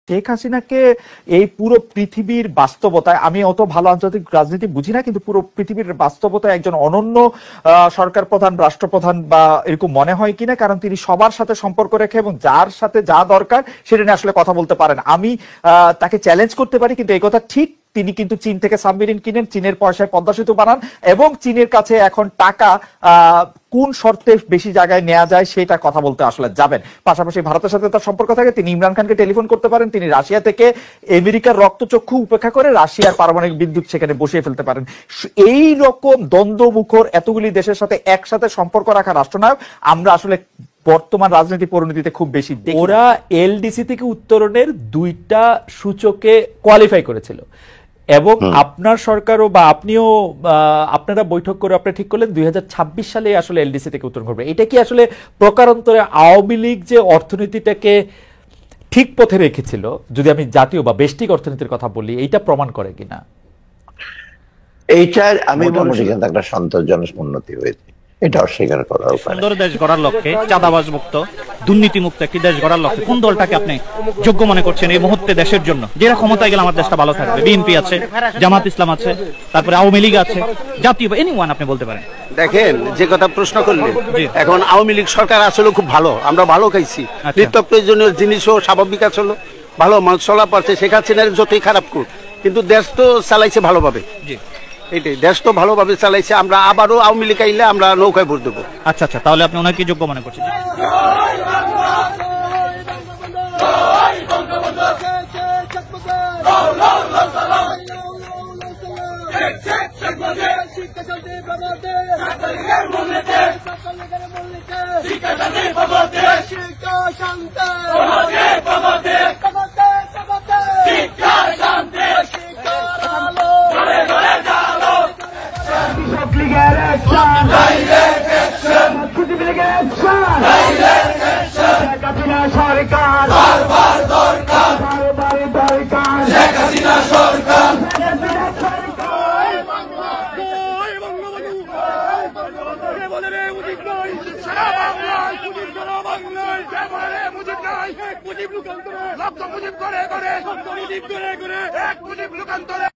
শেখ হাসিনাকে এই পুরো পৃথিবীর বাস্তবতায়, আমি অত ভালো আন্তর্জাতিক রাজনীতি বুঝি না, কিন্তু পুরো পৃথিবীর বাস্তবতায় একজন অনন্য সরকার প্রধান, রাষ্ট্রপ্রধান বা এরকম মনে হয় কিনা, কারণ তিনি সবার সাথে সম্পর্ক রেখে এবং যার সাথে যা দরকার সেটা নিয়ে আসলে কথা বলতে পারেন। আমি তাকে চ্যালেঞ্জ করতে পারি, কিন্তু এই কথা ঠিক তিনি কিন্তু চীন থেকে সাবমেরিন কিনেন, চীনের পয়সায় পদ্মা সেতু বানান এবং চীনের কাছে এখন টাকা কোন শর্তে বেশি জায়গায় নেওয়া যায় সেটা কথা বলতে আসলে যাবেন। পাশাপাশি ভারতের সাথে তার সম্পর্ক থাকে, তিনি ইমরান খানকে টেলিফোন করতে পারেন, তিনি রাশিয়া থেকে আমেরিকার রক্তচক্ষু উপেক্ষা করে রাশিয়ার পারমাণবিক বিদ্যুৎ সেখানে বসিয়ে ফেলতে পারেন। এই রকম দ্বন্দ্বমুখর এতগুলি দেশের সাথে একসাথে সম্পর্ক রাখা রাষ্ট্রনায়ক আমরা আসলে বর্তমান রাজনীতি পরিণতিতে খুব বেশি দেখি। ওরা এলডিসি থেকে উত্তরণের 2টা সূচকে কোয়ালিফাই করেছিল এবং আপনার সরকারও বা আপনিও আপনারা বৈঠক করে আপনারা ঠিক করলেন 2026 সালে আসলে এলডিসি থেকে উত্তরণ করবে। এটা কি আসলে প্রকারান্তরে আওয়ামী লীগ যে অর্থনীতিটাকে ঠিক পথে রেখেছিল, যদি আমি জাতীয় বা বেষ্টিক অর্থনীতির কথা বলি, এইটা প্রমাণ করে কিনা? এইটার আমি মোটামুটি কিন্তু একটা সন্তোষজনক উন্নতি হয়েছে, এটা অস্বীকার করার উপায় নেই। সুন্দর দেশ গড়ার লক্ষ্যে, চাঁদাবাজ মুক্ত, দুর্নীতি মুক্ত একটি দেশ গড়ার লক্ষ্যে কোন দলটাকে আপনি যোগ্য মনে করছেন এই মুহূর্তে দেশের জন্য? যারা ক্ষমতায় গেলে আমার দেশটা ভালো থাকবে। বিএনপি আছে, জামাত ইসলাম আছে, তারপরে আওয়ামী লীগ আছে, জাতীয় এনিওয়ান আপনি বলতে পারেন। দেখেন, যে কথা প্রশ্ন করলেন, এখন আওয়ামী লীগ সরকার আসলে খুব ভালো, আমরা ভালো খাইছি, নিত্য প্রয়োজনীয় জিনিসও স্বাভাবিক আসলো, ভালো মশলা পাচ্ছে। শেখ হাসিনার যতই খারাপ করুক, কিন্তু দেশ তো চালাইছে ভালোভাবে, এইটাই, দেশ তো ভালোভাবে চালাইছে। আমরা আবারও আওয়ামী লীগ আইলে আমরা নৌকায় ভোট দেবো। আচ্ছা আচ্ছা, তাহলে আপনি ওনাকে যোগ্য মনে করছেন? মুজিব লুকান্তরে